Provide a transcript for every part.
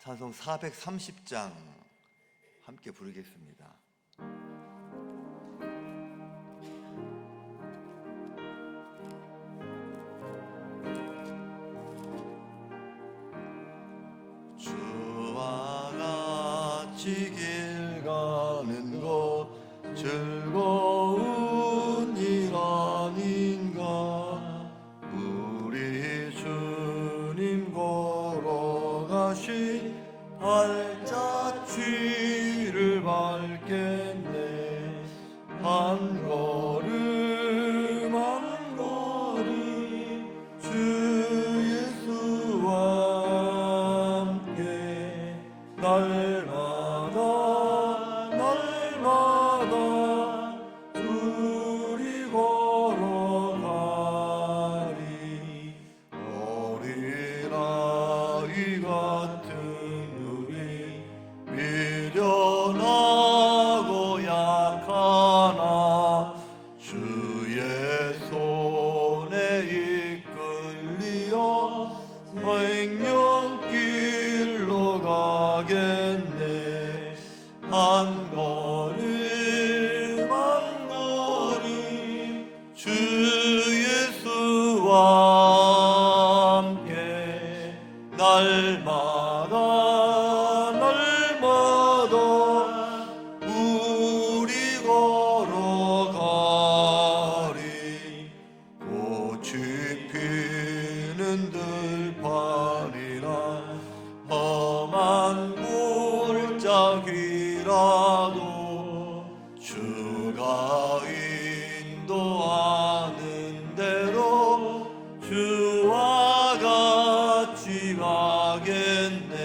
찬송 430장 함께 부르겠습니다. 주와 같이 길 가는 것 즐거운 일 아닌가. 우리 주님 걸어가신 발자취를 밟겠네. 한 걸음 한 걸음 주 예수와 함께 날마다 날마다 둘이 걸어가리. 어린아이 같은 우리 미련하고 약하나 주의 손에 이끌리어 생명길로 가겠네. 한 걸음 한 걸음 주 예수와 함께 날마다 날마다 우리 걸어가리. 꽃이 피는 들판이나 험한 골짜기라도 주가 인도하는 대로 주와 같이 가겠네.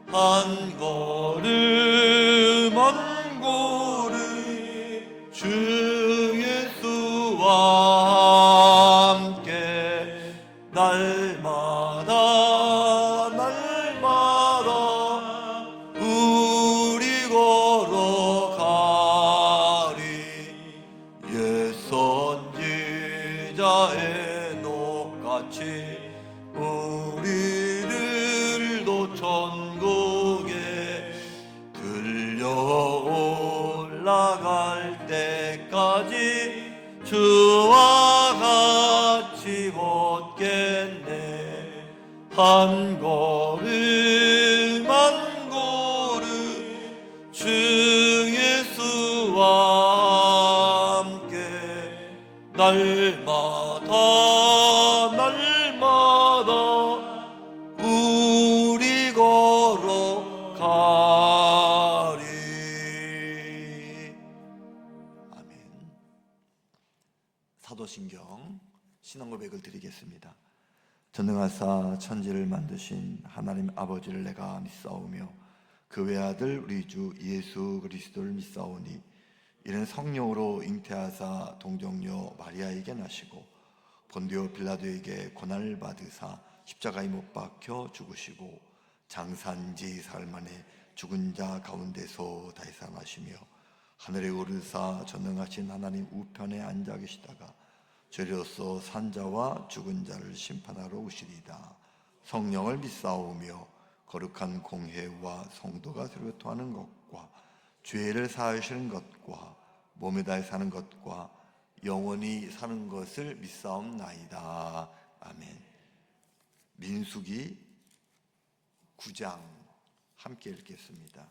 한 걸음 한 걸음 주 예수와 함께 날마다 날마다 우리 걸어가리. 옛 선지자 에녹같이 우리들도 천국에 들려 올라갈 때까지 주와 같이 걷겠네. 한 걸음 한 걸음 주 예수와 함께 날마다 날마다 우리 걸어가리. 아멘. 사도신경 신앙고백을 드리겠습니다. 전능하사 천지를 만드신 하나님 아버지를 내가 믿사오며 그 외아들 우리 주 예수 그리스도를 믿사오니 이는 성령으로 잉태하사 동정녀 마리아에게 나시고 본디오 빌라도에게 고난을 받으사 십자가에 못 박혀 죽으시고 장산지 사흘 만에 죽은 자 가운데서 다시 살아나시며 하늘에 오르사 전능하신 하나님 우편에 앉아 계시다가 죄로서 산자와 죽은 자를 심판하러 오시리이다. 성령을 믿사오며 거룩한 공회와 성도가 서로 교통하는 것과 죄를 사하시는 것과 몸에 다해 사는 것과 영원히 사는 것을 믿사옵나이다. 아멘. 민수기 9장 함께 읽겠습니다.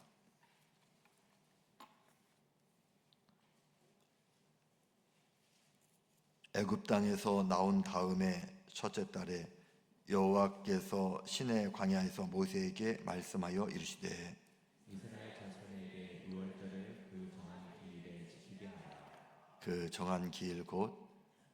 애굽 땅에서 나온 다음에 첫째 달에 여호와께서 시내 광야에서 모세에게 말씀하여 이르시되 이스라엘 자손에게 유월절을 그 정한 기일에 지키게 하라. 그 정한 기일 곧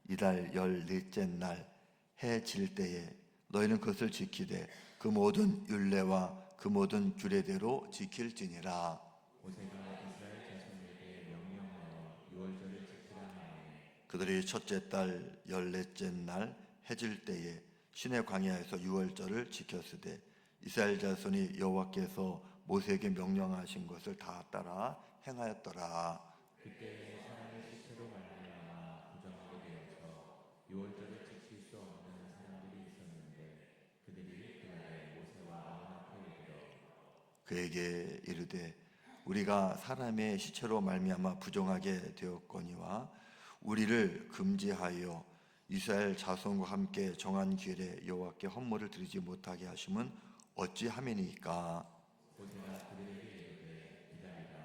이달 14째 날 해 질 때에 너희는 그것을 지키되 그 모든 율례와 그 모든 규례대로 지킬지니라. 모세가 이스라엘 자손에게 명령하여 유월절을 지키라 하매 그들이 첫째 달 14째 날 해 질 때에 시내 광야에서 유월절을 지켰으되 이스라엘 자손이 여호와께서 모세에게 명령하신 것을 다 따라 행하였더라. 그때에 사람의 시체로 말미암아 부정하게 되어서 유월절을 지킬 수 없는 사람들이 있었는데 그들이 그날에 모세와 아론 앞에 이르러 그에게 이르되 우리가 사람의 시체로 말미암아 부정하게 되었거니와 우리를 금지하여 이스라엘 자손과 함께 정한 기일에 여호와께 헌물을 드리지 못하게 하심은 어찌하매니까? 보세라 그들에게 이르되 기다리라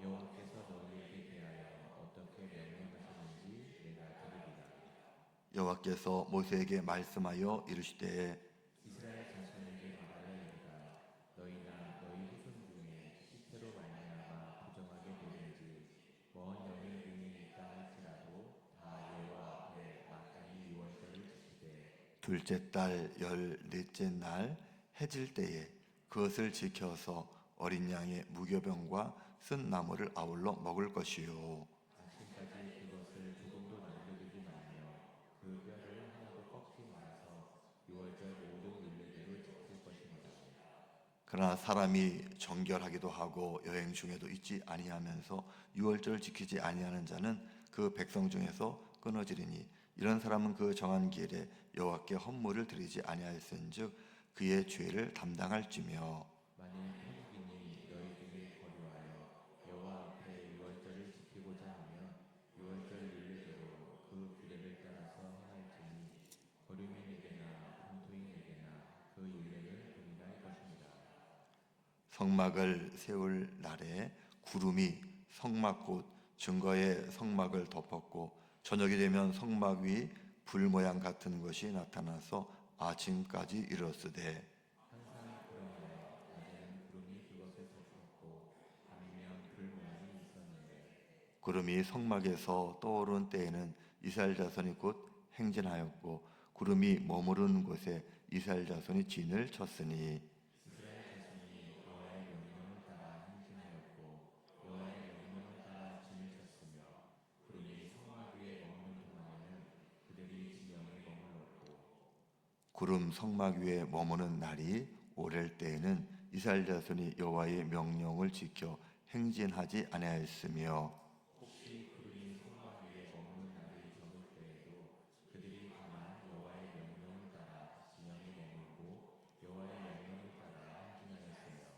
여호와께서 너희에게 대하여 어떻게 명령하시는지 내가 들으리라. 여호와께서 모세에게 말씀하여 이르시되 이스라엘 자손에게 말하여 이르라 너희나 너희 후손 중에 시체로 말미암아 부정하게 되든지 먼 여민 중에 있다 할지라도 다 여호와 앞에 마땅히 유월절을 지키되 둘째 달 14째 날 해질 때에 그것을 지켜서 어린 양의 무교병과 쓴 나물을 아울러 먹을 것이요 아침까지 그것을 조금도 남겨두지 말며 그 뼈를 하나도 꺾지 말아서 유월절 모든 일들을 지킬 것입니다. 그러나 사람이 정결하기도 하고 여행 중에도 있지 아니하면서 유월절을 지키지 아니하는 자는 그 백성 중에서 끊어지리니 이런 사람은 그 정한 기일에 여호와께 헌물을 드리지 아니하였은즉 그의 죄를 담당할지며 만일 태국인이 너희 중에 거류하여 여호와 앞에 유월절을 지키고자 하면 유월절 율례대로 그 규례를 따라서 행할지니 거류민에게나 본토인에게나 그 율례를 금인할 것입니다. 성막을 세울 날에 구름이 성막 곧 증거의 성막을 덮었고 저녁이 되면 성막 위 불 모양 같은 것이 나타나서 아침까지 이르렀으되 항상 그러하여 낮에는 구름이 그것을 덮었고 밤이면 불 모양이 있었는데 구름이 성막에서 떠오른 때에는 이스라엘 자손이 곧 행진하였고 구름이 머무른 곳에 이스라엘 자손이 진을 쳤으니 이스라엘 자손이 여호와의 명령을 따라 행진하였고 여호와의 명령을 따라 진을 쳤으며 구름이 성막 위에 머무는 동안에는 그들이 진영에 머물렀고 구름 성막 위에 머무는 날이 오랠 때에는 이스라엘 자손이 여호와의 명령을 지켜 행진하지 아니하였으며 혹시 구름이 성막 위에 머무는 날이 적을 때에도 그들이 다만 여호와의 명령을 따라 진영에 머물고 여호와의 명령을 따라 행진하였으며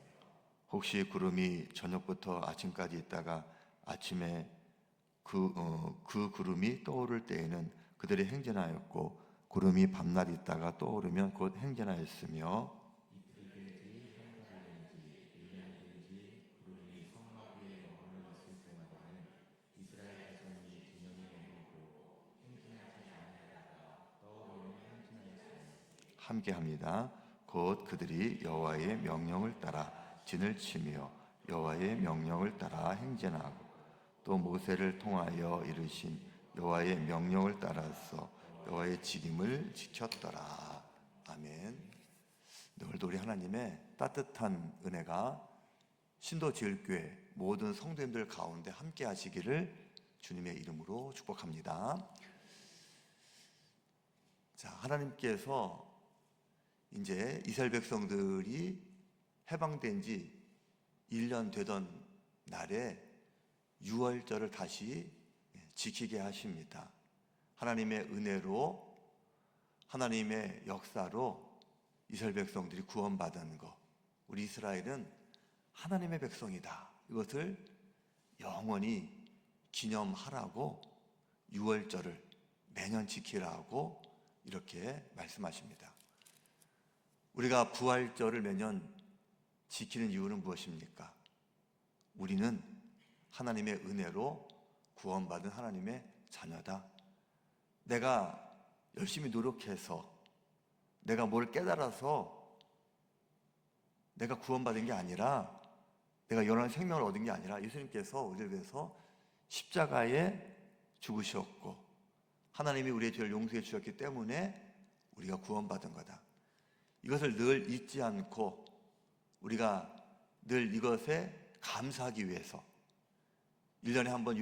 혹시 구름이 저녁부터 아침까지 있다가 아침에 그 구름이 떠오를 때에는 그들이 행진하였고 구름이 밤낮 있다가 떠오르면 곧 행진하였으며 이틀이 되지 한 달이 되지 1년이 되지 구름이 성막 위에 머물러 있을 때마다는 이스라엘 자손이 진영에 머물고 행진하지 아니하다가 떠오르면 행진하였으며 함께합니다. 곧 그들이 여호와의 명령을 따라 진을 치며 여호와의 명령을 따라 행진하고 또 모세를 통하여 이르신 여호와의 명령을 따라서 여호와의 지림을 지켰더라. 아멘. 오늘도 우리 하나님의 따뜻한 은혜가 신도지을교회 모든 성도님들 가운데 함께 하시기를 주님의 이름으로 축복합니다. 자, 하나님께서 이제 이스라엘 백성들이 해방된 지 1년 되던 날에 유월절을 다시 지키게 하십니다. 하나님의 은혜로 하나님의 역사로 이스라엘 백성들이 구원받은 것, 우리 이스라엘은 하나님의 백성이다. 이것을 영원히 기념하라고 유월절을 매년 지키라고 이렇게 말씀하십니다. 우리가 부활절을 매년 지키는 이유는 무엇입니까? 우리는 하나님의 은혜로 구원받은 하나님의 자녀다. 내가 열심히 노력해서 내가 뭘 깨달아서 내가 구원받은 게 아니라 내가 영원한 생명을 얻은 게 아니라 예수님께서 우리를 위해서 십자가에 죽으셨고 하나님이 우리의 죄를 용서해 주셨기 때문에 우리가 구원받은 거다. 이것을 늘 잊지 않고 우리가 늘 이것에 감사하기 위해서 1년에 한 번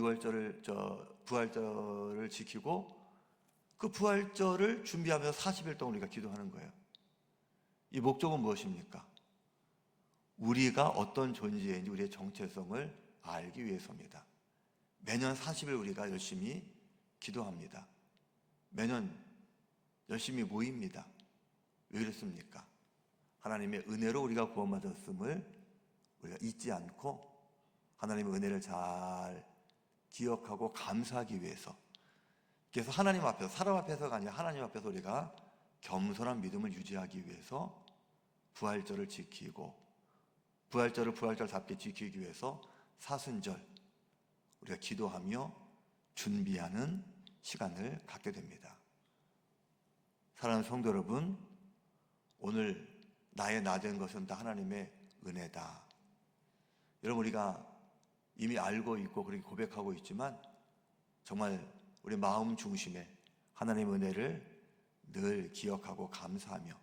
부활절을 지키고 그 부활절을 준비하면서 40일 동안 우리가 기도하는 거예요. 이 목적은 무엇입니까? 우리가 어떤 존재인지 우리의 정체성을 알기 위해서입니다. 매년 40일 우리가 열심히 기도합니다. 매년 열심히 모입니다. 왜 그렇습니까? 하나님의 은혜로 우리가 구원받았음을 우리가 잊지 않고 하나님의 은혜를 잘 기억하고 감사하기 위해서, 그래서 하나님 앞에서, 사람 앞에서가 아니라 하나님 앞에서 우리가 겸손한 믿음을 유지하기 위해서 부활절을 지키고, 부활절답게 지키기 위해서 사순절 우리가 기도하며 준비하는 시간을 갖게 됩니다. 사랑하는 성도 여러분, 오늘 나의 나 된 것은 다 하나님의 은혜다. 여러분, 우리가 이미 알고 있고 그렇게 고백하고 있지만 정말 우리 마음 중심에 하나님의 은혜를 늘 기억하고 감사하며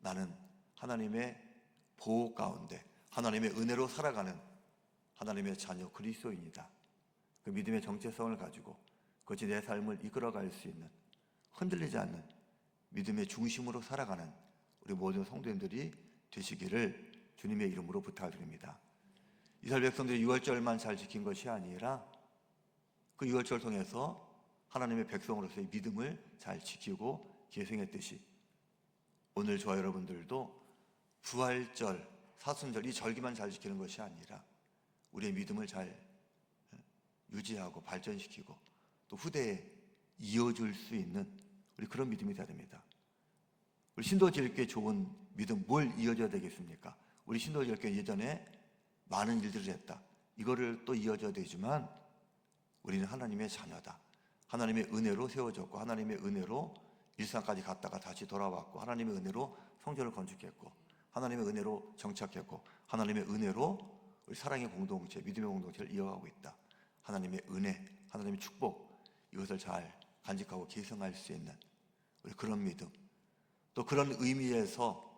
나는 하나님의 보호 가운데 하나님의 은혜로 살아가는 하나님의 자녀 그리스도인이다. 그 믿음의 정체성을 가지고 그것이 내 삶을 이끌어갈 수 있는, 흔들리지 않는 믿음의 중심으로 살아가는 우리 모든 성도님들이 되시기를 주님의 이름으로 부탁드립니다. 이스라엘 백성들이 유월절만 잘 지킨 것이 아니라 그 유월절을 통해서 하나님의 백성으로서의 믿음을 잘 지키고 계승했듯이 오늘 저와 여러분들도 부활절, 사순절 이 절기만 잘 지키는 것이 아니라 우리의 믿음을 잘 유지하고 발전시키고 또 후대에 이어줄 수 있는 우리 그런 믿음이 되어야 됩니다. 우리 신도지역교회 좋은 믿음 뭘 이어져야 되겠습니까? 우리 신도지역교회 예전에 많은 일들을 했다. 이거를 또 이어져야 되지만 우리는 하나님의 자녀다. 하나님의 은혜로 세워졌고 하나님의 은혜로 일상까지 갔다가 다시 돌아왔고 하나님의 은혜로 성전을 건축했고 하나님의 은혜로 정착했고 하나님의 은혜로 우리 사랑의 공동체, 믿음의 공동체를 이어가고 있다. 하나님의 은혜, 하나님의 축복 이것을 잘 간직하고 계승할 수 있는 우리 그런 믿음, 또 그런 의미에서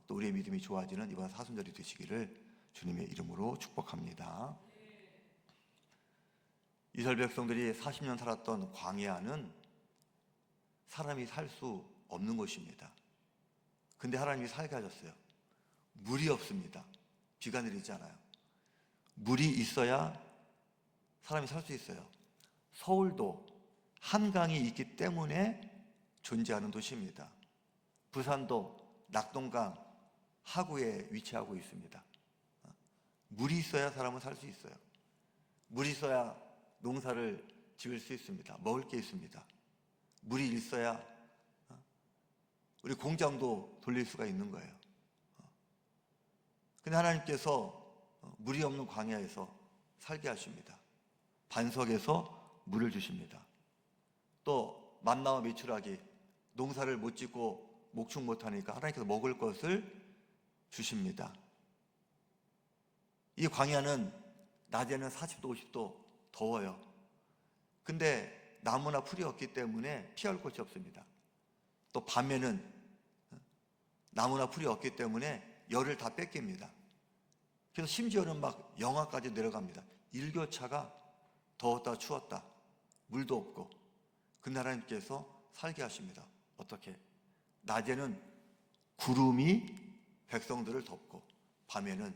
또 우리의 믿음이 좋아지는 이번 사순절이 되시기를 주님의 이름으로 축복합니다. 이스라엘 백성들이 40년 살았던 광야는 사람이 살 수 없는 곳입니다. 근데 하나님이 살게 하셨어요. 물이 없습니다. 비가 내리지 않아요. 물이 있어야 사람이 살 수 있어요. 서울도 한강이 있기 때문에 존재하는 도시입니다. 부산도 낙동강 하구에 위치하고 있습니다. 물이 있어야 사람은 살 수 있어요. 물이 있어야 농사를 지을 수 있습니다. 먹을 게 있습니다. 물이 있어야 우리 공장도 돌릴 수가 있는 거예요. 근데 하나님께서 물이 없는 광야에서 살게 하십니다. 반석에서 물을 주십니다. 또 만나와 메추라기 농사를 못 짓고 목축 못하니까 하나님께서 먹을 것을 주십니다. 이 광야는 낮에는 40도 50도 더워요. 근데 나무나 풀이 없기 때문에 피할 곳이 없습니다. 또 밤에는 나무나 풀이 없기 때문에 열을 다 뺏깁니다. 그래서 심지어는 막 영하까지 내려갑니다. 일교차가 더웠다 추웠다 물도 없고. 근데 하나님께서 살게 하십니다. 어떻게? 낮에는 구름이 백성들을 덮고 밤에는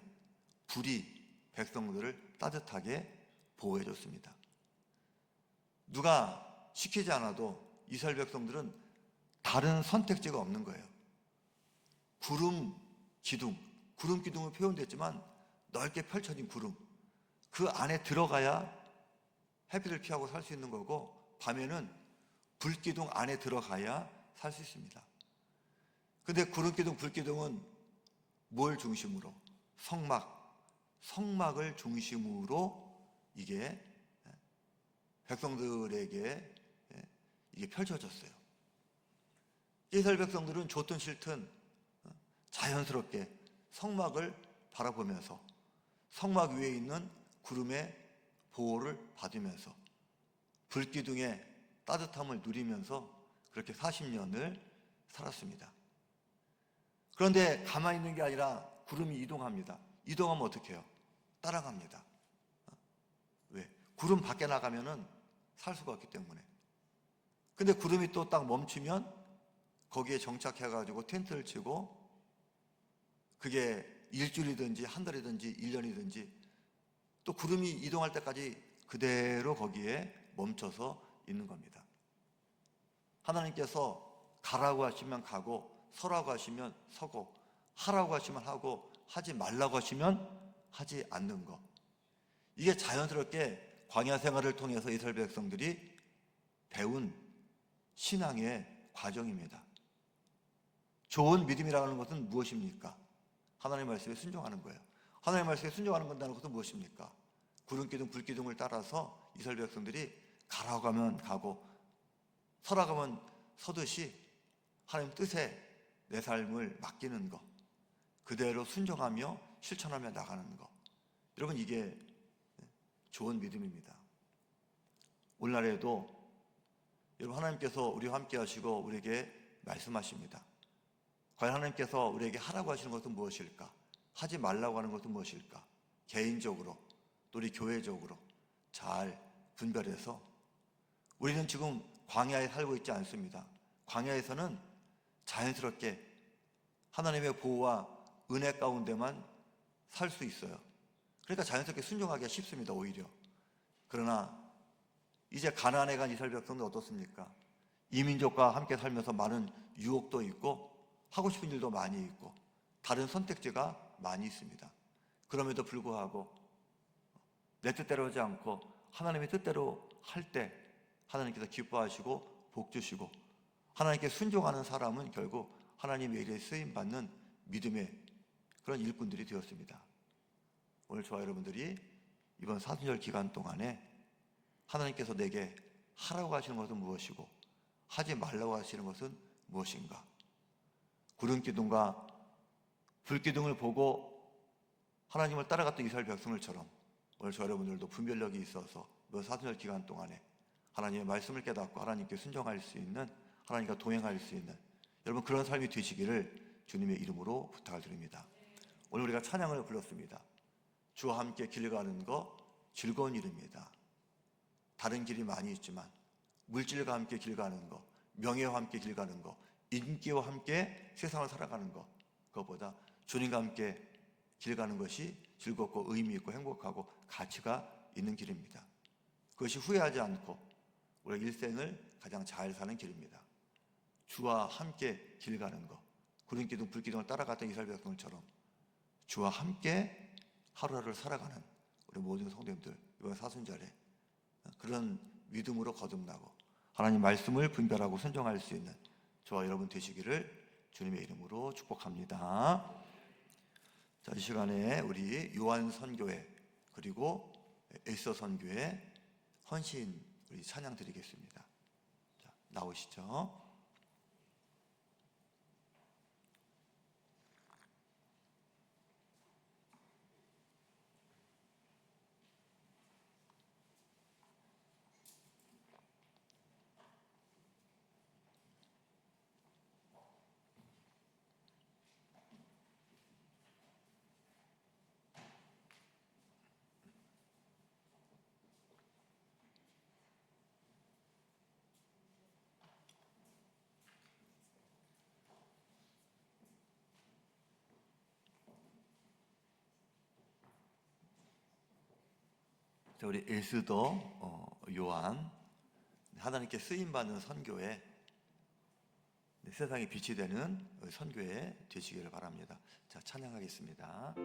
불이 백성들을 따뜻하게 보호해 줬습니다. 누가 시키지 않아도 이스라엘 백성들은 다른 선택지가 없는 거예요. 구름 기둥은 표현됐지만 넓게 펼쳐진 구름, 그 안에 들어가야 햇빛을 피하고 살 수 있는 거고 밤에는 불기둥 안에 들어가야 살 수 있습니다. 근데 구름기둥, 불기둥은 뭘 중심으로? 성막을 중심으로 이게 백성들에게 이게 펼쳐졌어요. 이스라엘 백성들은 좋든 싫든 자연스럽게 성막을 바라보면서 성막 위에 있는 구름의 보호를 받으면서 불기둥의 따뜻함을 누리면서 그렇게 40년을 살았습니다. 그런데 가만히 있는 게 아니라 구름이 이동합니다. 이동하면 어떻게 해요? 따라갑니다. 왜? 구름 밖에 나가면은 살 수가 없기 때문에. 근데 구름이 또 딱 멈추면 거기에 정착해가지고 텐트를 치고 그게 일주일이든지 한 달이든지 1년이든지 또 구름이 이동할 때까지 그대로 거기에 멈춰서 있는 겁니다. 하나님께서 가라고 하시면 가고 서라고 하시면 서고 하라고 하시면 하고 하지 말라고 하시면 하지 않는 것. 이게 자연스럽게 광야 생활을 통해서 이스라엘 백성들이 배운 신앙의 과정입니다. 좋은 믿음이라는 것은 무엇입니까? 하나님의 말씀에 순종하는 거예요. 하나님의 말씀에 순종하는 건다는 것은 무엇입니까? 구름기둥, 불기둥을 따라서 이스라엘 백성들이 가라고 가면 가고 서라가면 서듯이 하나님 뜻에 내 삶을 맡기는 것, 그대로 순종하며 실천하며 나가는 것. 여러분, 이게 좋은 믿음입니다. 오늘날에도 여러분, 하나님께서 우리와 함께 하시고 우리에게 말씀하십니다. 과연 하나님께서 우리에게 하라고 하시는 것은 무엇일까? 하지 말라고 하는 것은 무엇일까? 개인적으로 또 우리 교회적으로 잘 분별해서, 우리는 지금 광야에 살고 있지 않습니다. 광야에서는 자연스럽게 하나님의 보호와 은혜 가운데만 살 수 있어요. 그러니까 자연스럽게 순종하기가 쉽습니다, 오히려. 그러나 이제 가나안에 간 이스라엘 백성은 어떻습니까? 이민족과 함께 살면서 많은 유혹도 있고 하고 싶은 일도 많이 있고 다른 선택지가 많이 있습니다. 그럼에도 불구하고 내 뜻대로 하지 않고 하나님의 뜻대로 할 때 하나님께서 기뻐하시고 복 주시고, 하나님께 순종하는 사람은 결국 하나님의 일에 쓰임받는 믿음의 그런 일꾼들이 되었습니다. 오늘 저와 여러분들이 이번 사순절 기간 동안에 하나님께서 내게 하라고 하시는 것은 무엇이고 하지 말라고 하시는 것은 무엇인가? 구름기둥과 불기둥을 보고 하나님을 따라갔던 이스라엘 백성들처럼 오늘 저 여러분들도 분별력이 있어서 이번 사순절 기간 동안에 하나님의 말씀을 깨닫고 하나님께 순종할 수 있는, 하나님과 동행할 수 있는 여러분 그런 삶이 되시기를 주님의 이름으로 부탁을 드립니다. 오늘 우리가 찬양을 불렀습니다. 주와 함께 길 가는 거 즐거운 일입니다. 다른 길이 많이 있지만 물질과 함께 길 가는 거, 명예와 함께 길 가는 거, 인기와 함께 세상을 살아가는 거, 그것보다 주님과 함께 길 가는 것이 즐겁고 의미 있고 행복하고 가치가 있는 길입니다. 그것이 후회하지 않고 우리 일생을 가장 잘 사는 길입니다. 주와 함께 길 가는 것, 구름기둥 불기둥을 따라갔던 이스라엘 백성들처럼 주와 함께 하루하루를 살아가는 우리 모든 성도님들, 이번 사순절에 그런 믿음으로 거듭나고 하나님 말씀을 분별하고 순종할 수 있는 저와 여러분 되시기를 주님의 이름으로 축복합니다. 자, 이 시간에 우리 요한 선교회 그리고 에스더 선교회 헌신 우리 찬양 드리겠습니다. 자, 나오시죠. 자, 우리 에스더 요한, 하나님께 쓰임받는 선교에 세상에 빛이 되는 선교회 되시기를 바랍니다. 자, 찬양하겠습니다.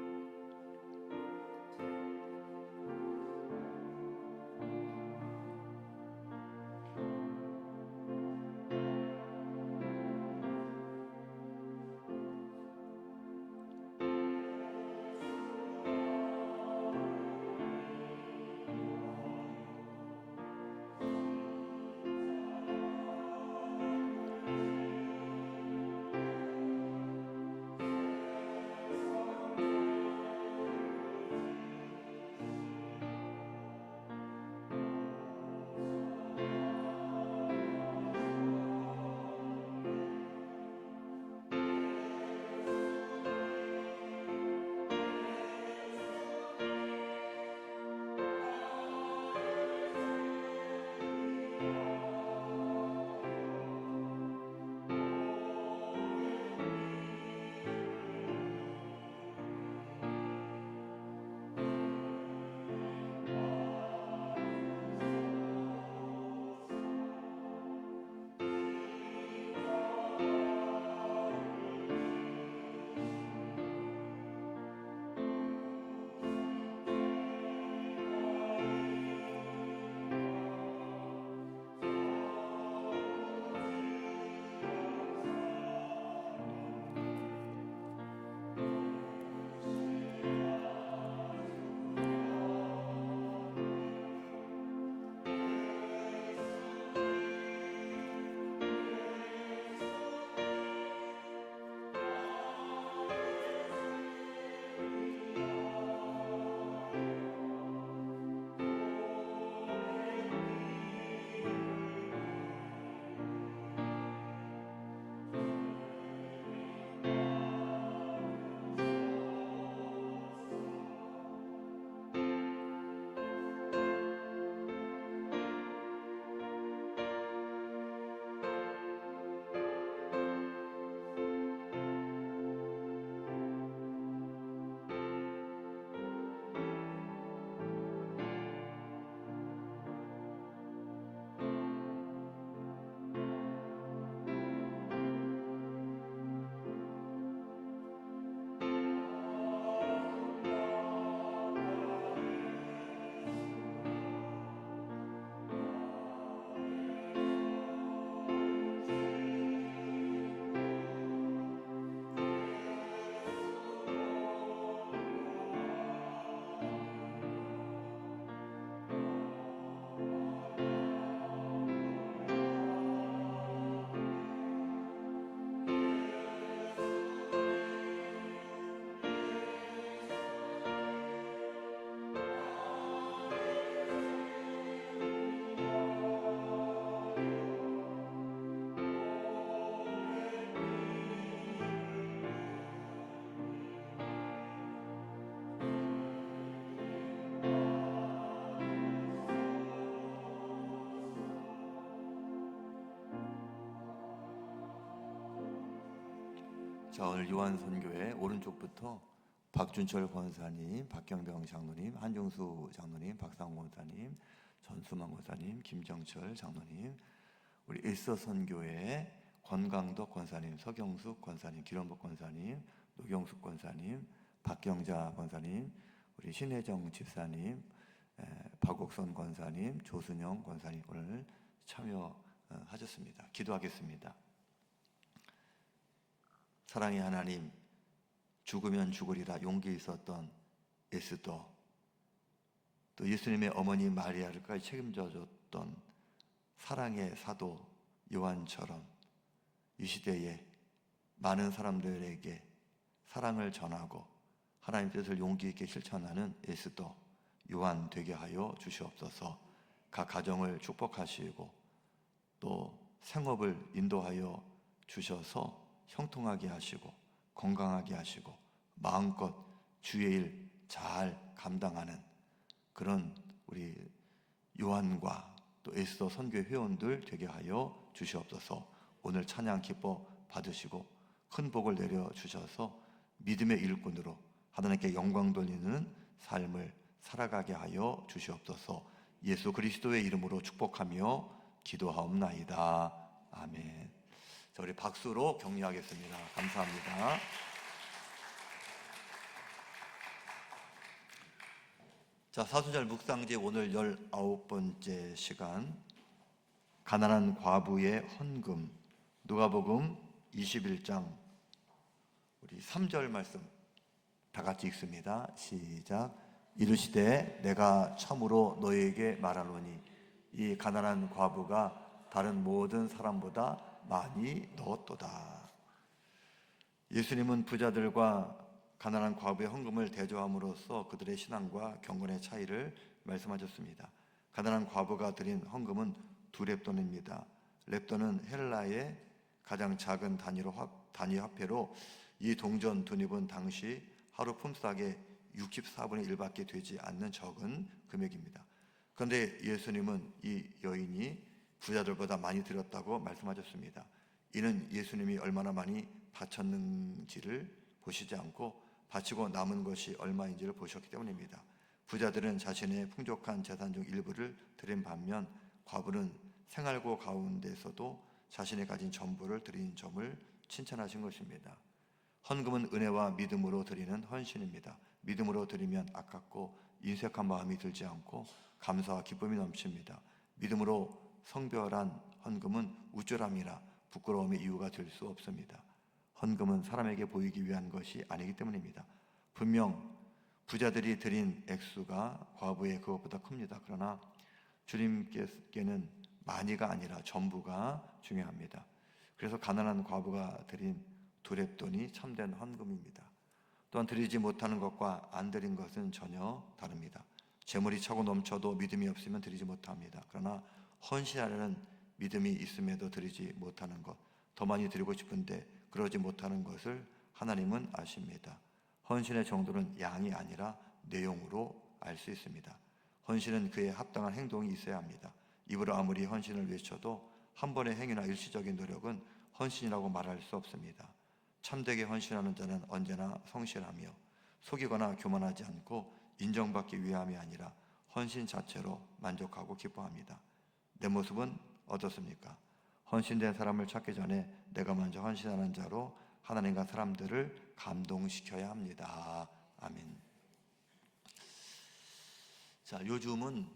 자, 오늘 요한선교회 오른쪽부터 박준철 권사님, 박경병 장로님, 한종수 장로님, 박상호 권사님, 전수만 권사님, 김정철 장로님, 우리 일서선교회 권강덕 권사님, 서경숙 권사님, 기런복 권사님, 노경숙 권사님, 박경자 권사님, 우리 신혜정 집사님, 박옥선 권사님, 조순영 권사님 오늘 참여하셨습니다. 기도하겠습니다. 사랑의 하나님, 죽으면 죽으리라 용기 있었던 에스더, 또 예수님의 어머니 마리아를까지 책임져줬던 사랑의 사도 요한처럼 이 시대에 많은 사람들에게 사랑을 전하고 하나님 뜻을 용기 있게 실천하는 에스더 요한 되게 하여 주시옵소서. 각 가정을 축복하시고 또 생업을 인도하여 주셔서 형통하게 하시고 건강하게 하시고 마음껏 주의 일 잘 감당하는 그런 우리 요한과 또 에스더 선교회 회원들 되게 하여 주시옵소서. 오늘 찬양 기뻐 받으시고 큰 복을 내려 주셔서 믿음의 일꾼으로 하나님께 영광 돌리는 삶을 살아가게 하여 주시옵소서. 예수 그리스도의 이름으로 축복하며 기도하옵나이다. 아멘. 자, 우리 박수로 격려하겠습니다. 감사합니다. 자, 사순절 묵상제 오늘 19번째 시간, 가난한 과부의 헌금, 누가복음 21장 우리 3절 말씀 다 같이 읽습니다. 시작. 이르시되 내가 참으로 너희에게 말하노니 이 가난한 과부가 다른 모든 사람보다 많이 넣었도다. 예수님은 부자들과 가난한 과부의 헌금을 대조함으로써 그들의 신앙과 경건의 차이를 말씀하셨습니다. 가난한 과부가 드린 헌금은 2렙돈입니다. 렙돈은 헬라의 가장 작은 단위 화폐로 이 동전 2립은 당시 하루 품삯의 64분의 1밖에 되지 않는 적은 금액입니다. 그런데 예수님은 이 여인이 부자들보다 많이 드렸다고 말씀하셨습니다. 이는 예수님이 얼마나 많이 바쳤는지를 보시지 않고 바치고 남은 것이 얼마인지를 보셨기 때문입니다. 부자들은 자신의 풍족한 재산 중 일부를 드린 반면 과부는 생활고 가운데서도 자신이 가진 전부를 드린 점을 칭찬하신 것입니다. 헌금은 은혜와 믿음으로 드리는 헌신입니다. 믿음으로 드리면 아깝고 인색한 마음이 들지 않고 감사와 기쁨이 넘칩니다. 믿음으로 성별한 헌금은 우쭐함이나 부끄러움의 이유가 될 수 없습니다. 헌금은 사람에게 보이기 위한 것이 아니기 때문입니다. 분명 부자들이 드린 액수가 과부의 그것보다 큽니다. 그러나 주님께서는 많이가 아니라 전부가 중요합니다. 그래서 가난한 과부가 드린 2렙돈이 참된 헌금입니다. 또한 드리지 못하는 것과 안 드린 것은 전혀 다릅니다. 재물이 차고 넘쳐도 믿음이 없으면 드리지 못합니다. 그러나 헌신하려는 믿음이 있음에도 드리지 못하는 것, 더 많이 드리고 싶은데 그러지 못하는 것을 하나님은 아십니다. 헌신의 정도는 양이 아니라 내용으로 알 수 있습니다. 헌신은 그에 합당한 행동이 있어야 합니다. 입으로 아무리 헌신을 외쳐도 한 번의 행위나 일시적인 노력은 헌신이라고 말할 수 없습니다. 참되게 헌신하는 자는 언제나 성실하며 속이거나 교만하지 않고 인정받기 위함이 아니라 헌신 자체로 만족하고 기뻐합니다. 내 모습은 어떻습니까? 헌신된 사람을 찾기 전에 내가 먼저 헌신하는 자로 하나님과 사람들을 감동시켜야 합니다. 아멘. 자, 요즘은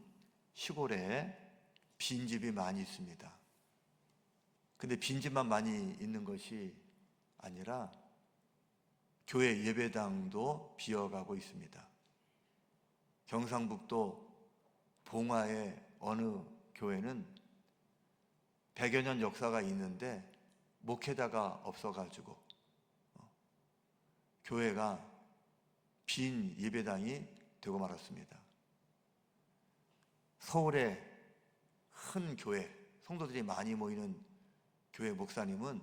시골에 빈집이 많이 있습니다. 근데 빈집만 많이 있는 것이 아니라 교회 예배당도 비어가고 있습니다. 경상북도 봉화의 어느 교회는 100여 년 역사가 있는데 목회자가 없어가지고 교회가 빈 예배당이 되고 말았습니다. 서울의 큰 교회, 성도들이 많이 모이는 교회 목사님은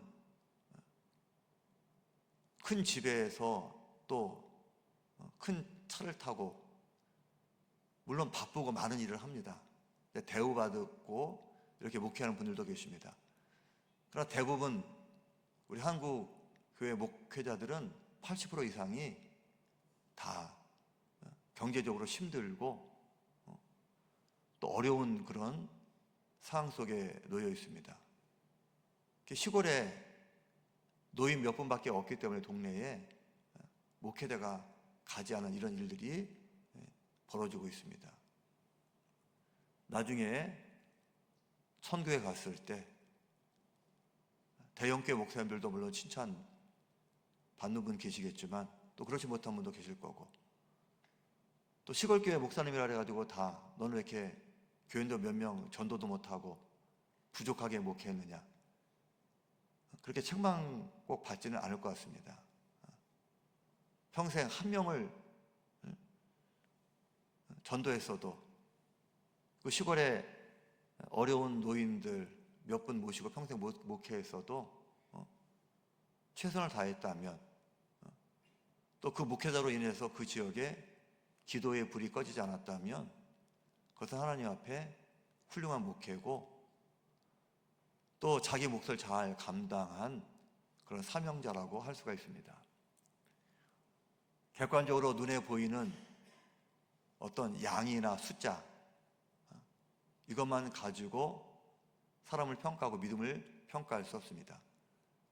큰 집에서 또 큰 차를 타고 물론 바쁘고 많은 일을 합니다. 대우받고 이렇게 목회하는 분들도 계십니다. 그러나 대부분 우리 한국 교회 목회자들은 80% 이상이 다 경제적으로 힘들고 또 어려운 그런 상황 속에 놓여 있습니다. 시골에 노인 몇 분밖에 없기 때문에 동네에 목회자가 가지 않은 이런 일들이 벌어지고 있습니다. 나중에 천교에 갔을 때 대형교회 목사님들도 물론 칭찬 받는 분 계시겠지만 또 그렇지 못한 분도 계실 거고, 또 시골교회 목사님이라 해가지고 다 너는 왜 이렇게 교인도 몇 명 전도도 못하고 부족하게 목회했느냐, 그렇게 책망 꼭 받지는 않을 것 같습니다. 평생 한 명을 전도했어도 그 시골에 어려운 노인들 몇 분 모시고 평생 목회했어도 최선을 다했다면, 또 그 목회자로 인해서 그 지역에 기도의 불이 꺼지지 않았다면 그것은 하나님 앞에 훌륭한 목회고 또 자기 몫을 잘 감당한 그런 사명자라고 할 수가 있습니다. 객관적으로 눈에 보이는 어떤 양이나 숫자, 이것만 가지고 사람을 평가하고 믿음을 평가할 수 없습니다.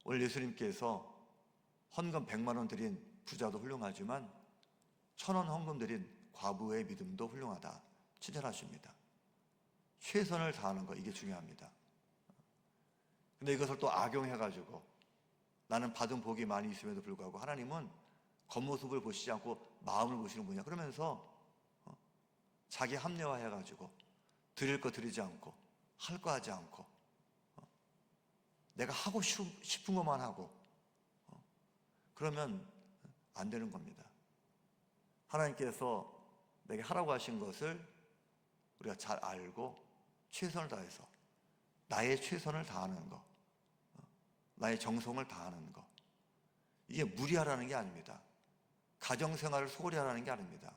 오늘 예수님께서 헌금 100만 원 드린 부자도 훌륭하지만 1,000원 헌금 드린 과부의 믿음도 훌륭하다 칭찬하십니다. 최선을 다하는 거, 이게 중요합니다. 근데 이것을 또 악용해가지고 나는 받은 복이 많이 있음에도 불구하고 하나님은 겉모습을 보시지 않고 마음을 보시는 분이야 그러면서 자기 합리화해가지고 드릴 거 드리지 않고 할 거 하지 않고 내가 하고 싶은 것만 하고 그러면 안 되는 겁니다. 하나님께서 내게 하라고 하신 것을 우리가 잘 알고 최선을 다해서 나의 최선을 다하는 거, 나의 정성을 다하는 거, 이게 무리하라는 게 아닙니다. 가정생활을 소홀히 하라는 게 아닙니다.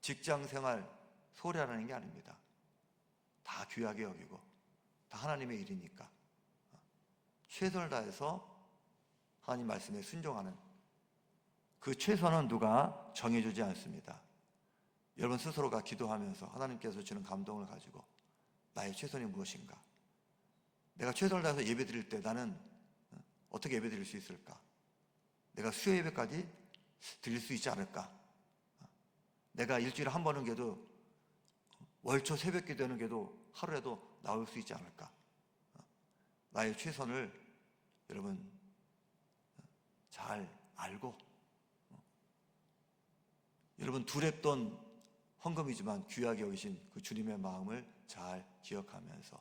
직장생활 소홀히 하라는 게 아닙니다. 다 귀하게 여기고 다 하나님의 일이니까 최선을 다해서 하나님 말씀에 순종하는 그 최선은 누가 정해주지 않습니다. 여러분 스스로가 기도하면서 하나님께서 주는 감동을 가지고 나의 최선이 무엇인가, 내가 최선을 다해서 예배 드릴 때 나는 어떻게 예배 드릴 수 있을까, 내가 수요 예배까지 드릴 수 있지 않을까, 내가 일주일에 한 번은 게도 월초 새벽 기도하는 게도 하루에도 나올 수 있지 않을까, 나의 최선을 여러분 잘 알고, 여러분 두렵던 헌금이지만 귀하게 여기신 그 주님의 마음을 잘 기억하면서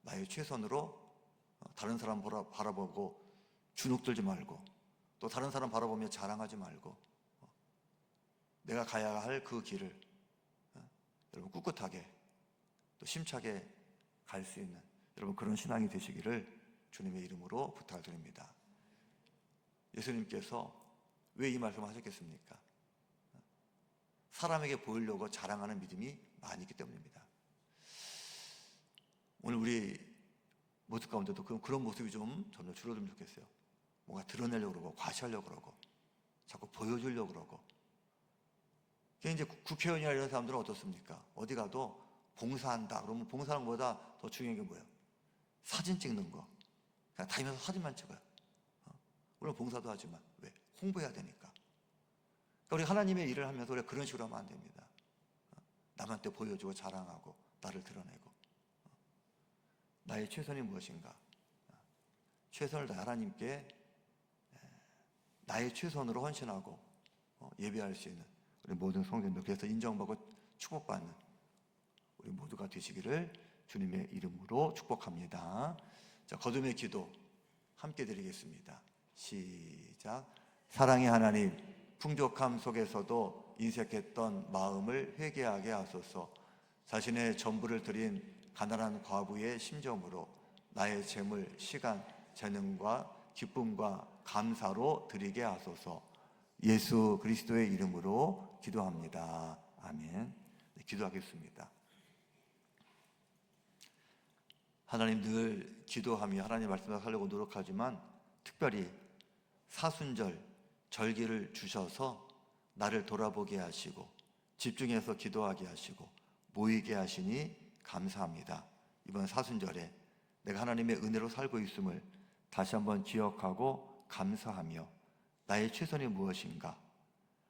나의 최선으로 다른 사람 바라보고 주눅들지 말고 또 다른 사람 바라보며 자랑하지 말고 내가 가야 할 그 길을 여러분 꿋꿋하게 또 심차게 갈 수 있는 여러분 그런 신앙이 되시기를 주님의 이름으로 부탁드립니다. 예수님께서 왜 이 말씀을 하셨겠습니까? 사람에게 보이려고 자랑하는 믿음이 많이 있기 때문입니다. 오늘 우리 모습 가운데도 그런 모습이 좀 점점 줄어들면 좋겠어요. 뭔가 드러내려고 그러고 과시하려고 그러고 자꾸 보여주려고 그러고. 이제 국회의원이나 이런 사람들은 어떻습니까? 어디 가도 봉사한다 그러면 봉사하는 것보다 더 중요한 게 뭐예요? 사진 찍는 거. 그냥 다니면서 사진만 찍어요. 물론 봉사도 하지만 왜? 홍보해야 되니까. 그러니까 우리 하나님의 일을 하면서 우리가 그런 식으로 하면 안 됩니다. 남한테 보여주고 자랑하고 나를 드러내고. 나의 최선이 무엇인가? 최선을 다해 하나님께 나의 최선으로 헌신하고 예배할 수 있는 우리 모든 성도님들, 그래서 인정받고 축복받는 우리 모두가 되시기를 주님의 이름으로 축복합니다. 자, 거듭의 기도 함께 드리겠습니다. 시작. 사랑의 하나님, 풍족함 속에서도 인색했던 마음을 회개하게 하소서. 자신의 전부를 드린 가난한 과부의 심정으로 나의 재물, 시간, 재능과 기쁨과 감사로 드리게 하소서. 예수 그리스도의 이름으로 기도합니다. 아멘. 네, 기도하겠습니다. 하나님, 늘 기도하며 하나님 말씀을 하려고 노력하지만 특별히 사순절 절기를 주셔서 나를 돌아보게 하시고 집중해서 기도하게 하시고 모이게 하시니 감사합니다. 이번 사순절에 내가 하나님의 은혜로 살고 있음을 다시 한번 기억하고 감사하며 나의 최선이 무엇인가,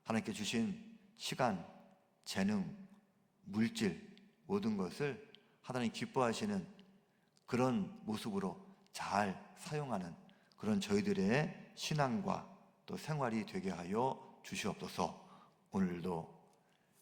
하나님께 주신 시간, 재능, 물질 모든 것을 하나님 기뻐하시는 그런 모습으로 잘 사용하는 그런 저희들의 신앙과 또 생활이 되게 하여 주시옵소서. 오늘도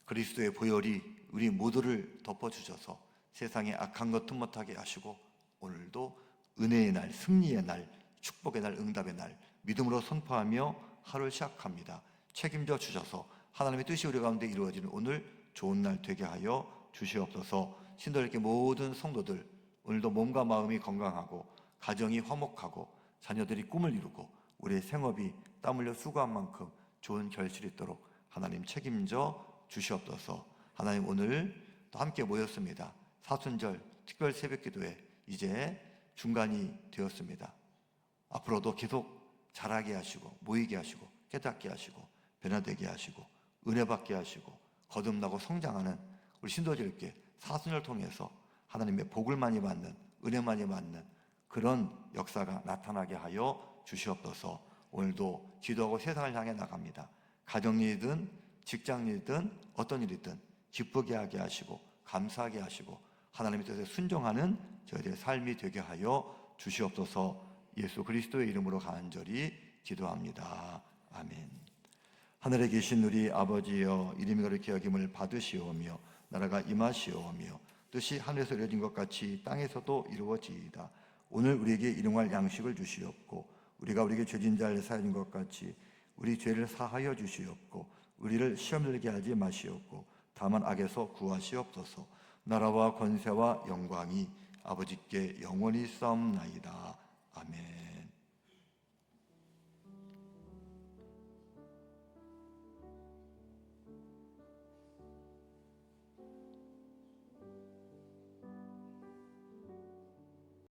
그리스도의 보혈이 우리 모두를 덮어주셔서 세상에 악한 것 틈못하게 하시고 오늘도 은혜의 날, 승리의 날, 축복의 날, 응답의 날 믿음으로 선포하며 하루를 시작합니다. 책임져 주셔서 하나님의 뜻이 우리 가운데 이루어지는 오늘 좋은 날 되게 하여 주시옵소서. 신도들께 모든 성도들 오늘도 몸과 마음이 건강하고 가정이 화목하고 자녀들이 꿈을 이루고 우리의 생업이 땀 흘려 수고한 만큼 좋은 결실이 있도록 하나님 책임져 주시옵소서. 하나님 오늘 또 함께 모였습니다. 사순절 특별 새벽기도에 이제 중간이 되었습니다. 앞으로도 계속 자라게 하시고 모이게 하시고 깨닫게 하시고 변화되게 하시고 은혜 받게 하시고 거듭나고 성장하는 우리 신도들께 사순절 통해서 하나님의 복을 많이 받는 은혜 많이 받는 그런 역사가 나타나게 하여 주시옵소서. 오늘도 기도하고 세상을 향해 나갑니다. 가정일이든 직장일이든 어떤 일이든 기쁘게 하게 하시고 감사하게 하시고 하나님의 뜻에 순종하는 저희들의 삶이 되게 하여 주시옵소서. 예수 그리스도의 이름으로 간절히 기도합니다. 아멘. 하늘에 계신 우리 아버지여, 이름이 그렇게 여김을 받으시오며 나라가 임하시오며 뜻이 하늘에서 이루어진 것 같이 땅에서도 이루어지이다. 오늘 우리에게 일용할 양식을 주시옵고 우리가 우리에게 죄진 자를 사하는 것 같이 우리 죄를 사하여 주시옵고 우리를 시험 들게 하지 마시옵고 다만 악에서 구하시옵소서. 나라와 권세와 영광이 아버지께 영원히 싸움나이다. 아멘.